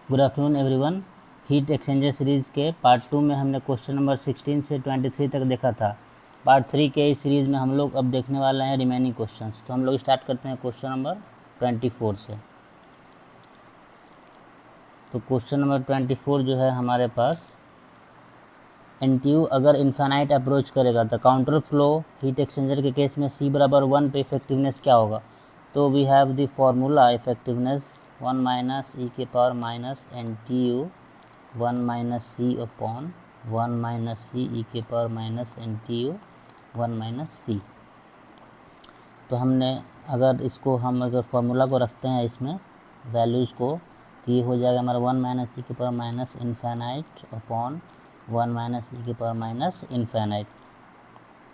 Good afternoon everyone. Heat exchanger series के part 2 में हमने क्वेश्चन नंबर 16 से 23 तक देखा था। पार्ट 3 के इस सीरीज़ में हम लोग अब देखने वाले हैं रिमेनिंग क्वेश्चंस। तो हम लोग स्टार्ट करते हैं क्वेश्चन नंबर 24 से। तो क्वेश्चन नंबर 24 जो है हमारे पास, एनटीयू अगर इन्फाइनाइट अप्रोच करेगा तो काउंटर फ्लो हीट एक्सचेंजर के केस में C बराबर 1 पे इफेक्टिवनेस क्या होगा। तो we have the formula effectiveness 1 minus e के power minus N T U 1 minus C upon 1 minus C e के power minus N T U 1 minus C. तो हमने अगर इसको हम अगर फार्मूला को रखते हैं इसमें वैल्यूज़ को, तो ये हो जाएगा हमारा 1 माइनस ई के power minus infinite upon 1 minus e के पावर माइनस इन्फाइनाइट।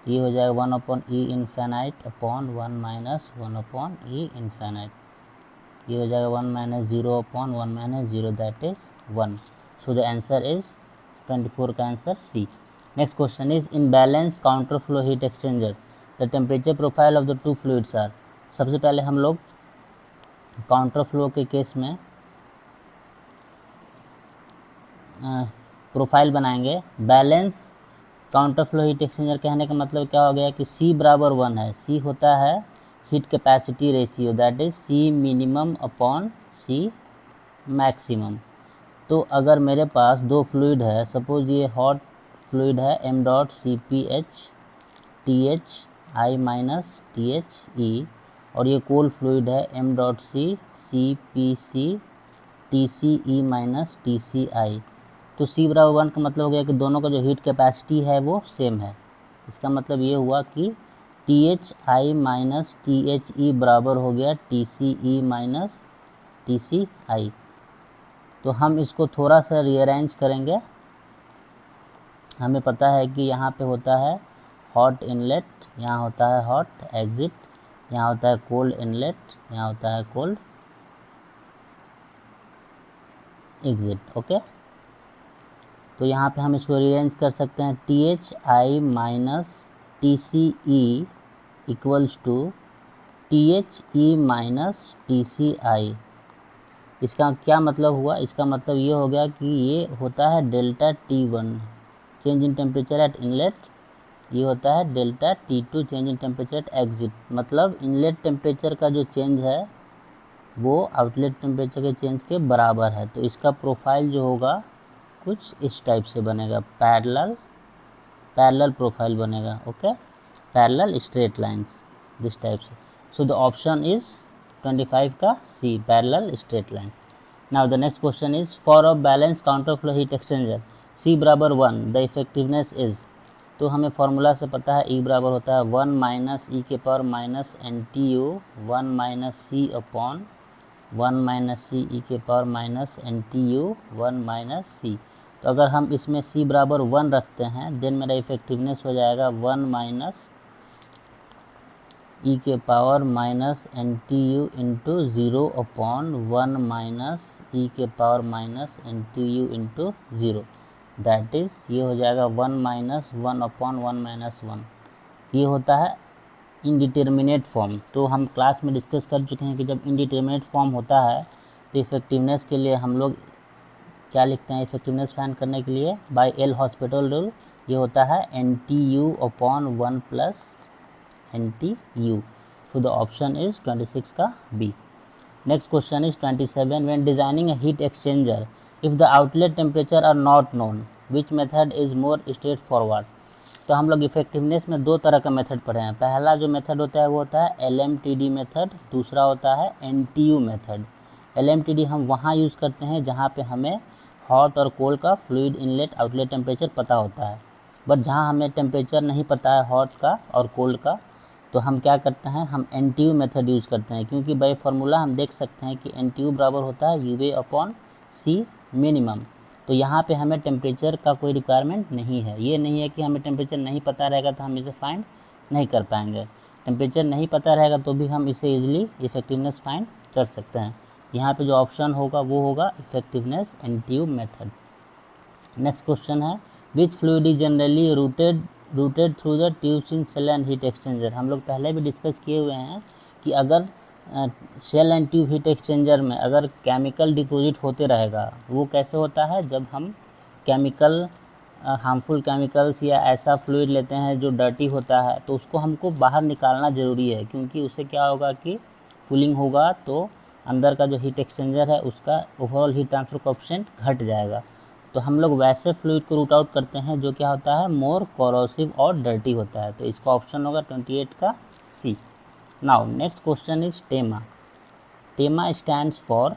ये हो जाएगा 1 upon e infinite upon 1 minus 1 upon e infinite. ये हो जाएगा 1 minus 0 upon 1 minus 0, that is 1। So the answer is 24 का answer C। Next question is in balance counter flow heat exchanger the temperature profile of the two fluids are। सबसे पहले हम लोग counter flow के case में profile बनाएंगे। Balance counter flow heat exchanger कहने का मतलब क्या हो गया कि C बराबर 1 है। C होता है heat capacity ratio, that is C minimum upon C maximum. तो अगर मेरे पास दो फ्लूइड है, सपोज ये हॉट फ्लूइड है m dot C P H T H I minus T H E, और ये कोल्ड फ्लूइड है m dot C C P C T C E minus T C I. तो C बराबर 1 का मतलब हो गया कि दोनों का जो हीट कैपेसिटी है वो सेम है। इसका मतलब ये हुआ कि T H I minus T H ई बराबर हो गया T C E minus T C I. तो हम इसको थोड़ा सा रीअरेंज करेंगे। हमें पता है कि यहाँ पे होता है हॉट इनलेट, यहाँ होता है हॉट एग्ज़िट, यहाँ होता है कोल्ड इनलेट, यहाँ होता है कोल्ड एग्ज़िट। ओके, तो यहाँ पे हम इसको रीअरेंज कर सकते हैं। T H I minus T C E equals to T H E minus T C I. इसका क्या मतलब हुआ? इसका मतलब ये हो गया कि ये होता है delta T1 change in temperature at inlet, ये होता है delta T2 change in temperature at exit. मतलब इनलेट टेम्परेचर का जो चेंज है वो आउटलेट टेम्परेचर के चेंज के बराबर है। तो इसका प्रोफाइल जो होगा कुछ इस टाइप से बनेगा, पैरेलल प्रोफाइल बनेगा। Okay, parallel straight lines this type से। सो द ऑप्शन इज़ 25 का C, parallel straight lines. Now the next question is for a balance counter flow heat exchanger C बराबर 1 द इफेक्टिवनेस इज। तो हमें formula से पता है E बराबर होता है 1 माइनस ई के power minus N T U 1 minus C upon 1 minus C e के power minus N T U 1 minus C. तो अगर हम इसमें C बराबर 1 रखते हैं देन मेरा इफेक्टिवनेस हो जाएगा 1 माइनस ई के power minus N T U into 0 upon 1 minus e के power minus N T U into 0, that is ये हो जाएगा 1 माइनस 1 अपॉन 1 माइनस 1। ये होता है इनडिटर्मिनेट फॉर्म। तो हम क्लास में डिस्कस कर चुके हैं कि जब इनडिटर्मिनेट फॉर्म होता है तो इफेक्टिवनेस के लिए हम लोग क्या लिखते हैं? इफेक्टिवनेस फाइंड करने के लिए बाय एल हॉस्पिटल रूल ये होता है N T U upon 1 plus NTU. So the option is 26 का B. Next question is 27. When designing a heat exchanger, if the outlet temperature are not known, which method is more straightforward? तो हम लोग effectiveness में दो तरह का method पढ़े हैं। पहला जो मेथड होता है वो होता है LMTD मेथड, दूसरा होता है NTU मेथड। LMTD हम वहाँ यूज़ करते हैं जहाँ पे हमें हॉट और कोल्ड का फ्लूइड इनलेट आउटलेट टेम्परेचर पता होता है। बट जहाँ हमें टेम्परेचर नहीं पता है हॉट का और कोल्ड का, तो हम क्या करते हैं? हम NTU मेथड यूज़ करते हैं, क्योंकि बाय फार्मूला हम देख सकते हैं कि NTU बराबर होता है UA अपॉन C मिनिमम। तो यहाँ पे हमें टेम्परेचर का कोई रिक्वायरमेंट नहीं है। ये नहीं है कि हमें टेम्परेचर नहीं पता रहेगा तो हम इसे फाइंड नहीं कर पाएंगे। टेम्परेचर नहीं पता रहेगा तो भी हम इसे ईजिली इफेक्टिवनेस फाइंड कर सकते हैं। यहाँ पे जो ऑप्शन होगा वो होगा effectiveness NTU method. Next question है which fluid is generally routed through the tubes in shell and heat exchanger. हम लोग पहले भी डिस्कस किए हुए हैं कि अगर shell and tube heat exchanger में अगर केमिकल डिपॉजिट होते रहेगा, वो कैसे होता है, जब हम केमिकल हार्मफुल केमिकल्स या ऐसा फ्लूइड लेते हैं जो डर्टी होता है, तो उसको हमको बाहर निकालना ज़रूरी है, क्योंकि उससे क्या होगा कि फूलिंग होगा तो अंदर का जो हीट एक्सचेंजर है उसका ओवरऑल हीट ट्रांसफर कोएफिशिएंट घट जाएगा। तो हम लोग वैसे फ्लूइड को रूट आउट करते हैं जो क्या होता है, मोर कोरोसिव और डर्टी होता है। तो इसका ऑप्शन होगा 28 का C. Now next question is TEMA. TEMA stands for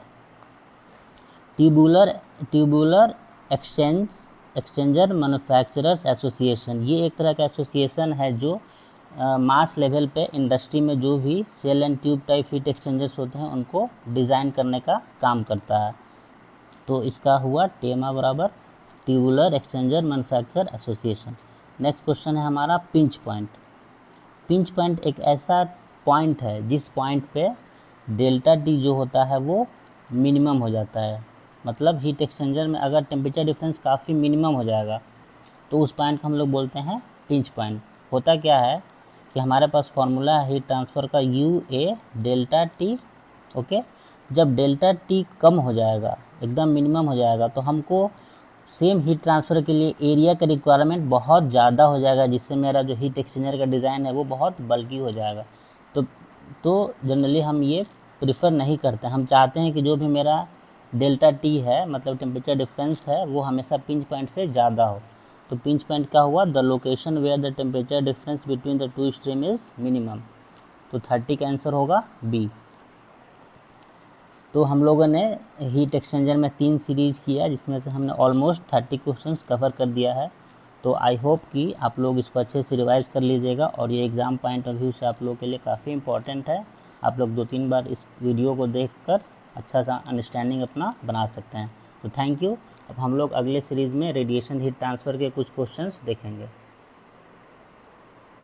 tubular exchanger manufacturers association. ये एक तरह का एसोसिएशन है जो मास लेवल पे इंडस्ट्री में जो भी shell and tube type heat exchangers होते हैं उनको डिज़ाइन करने का काम करता है। तो इसका हुआ टेमा बराबर tubular exchanger manufacture association. Next question है हमारा पिंच पॉइंट। पिंच पॉइंट एक ऐसा पॉइंट है जिस पॉइंट पे डेल्टा टी जो होता है वो मिनिमम हो जाता है। मतलब हीट एक्सचेंजर में अगर टेम्परेचर डिफरेंस काफ़ी मिनिमम हो जाएगा तो उस पॉइंट को हम लोग बोलते हैं पिंच पॉइंट। होता क्या है कि हमारे पास फॉर्मूला है हीट ट्रांसफ़र का U A delta T. Okay, जब डेल्टा टी कम हो जाएगा, एकदम मिनिमम हो जाएगा, तो हमको सेम हीट ट्रांसफ़र के लिए एरिया का रिक्वायरमेंट बहुत ज़्यादा हो जाएगा, जिससे मेरा जो हीट एक्सचेंजर का डिज़ाइन है वो बहुत बल्कि हो जाएगा। तो जनरली हम ये प्रिफर नहीं करते। हम चाहते हैं कि जो भी मेरा डेल्टा टी है, मतलब टेम्परेचर डिफरेंस है, वो हमेशा पिंच पॉइंट से ज़्यादा हो। तो पिंच पॉइंट क्या हुआ, the location where the temperature difference between the two stream is minimum. तो 30 का आंसर होगा बी। तो हम लोगों ने हीट एक्सचेंजर में 3 सीरीज़ किया, जिसमें से हमने ऑलमोस्ट 30 क्वेश्चंस कवर कर दिया है। तो आई होप कि आप लोग इसको अच्छे से रिवाइज़ कर लीजिएगा, और ये एग्ज़ाम पॉइंट ऑफ व्यू से आप लोगों के लिए काफ़ी इंपॉर्टेंट है। आप लोग 2-3 बार इस वीडियो को देखकर अच्छा सा अंडरस्टैंडिंग अपना बना सकते हैं। तो थैंक यू। अब हम लोग अगले सीरीज़ में रेडिएशन हीट ट्रांसफ़र के कुछ क्वेश्चंस देखेंगे।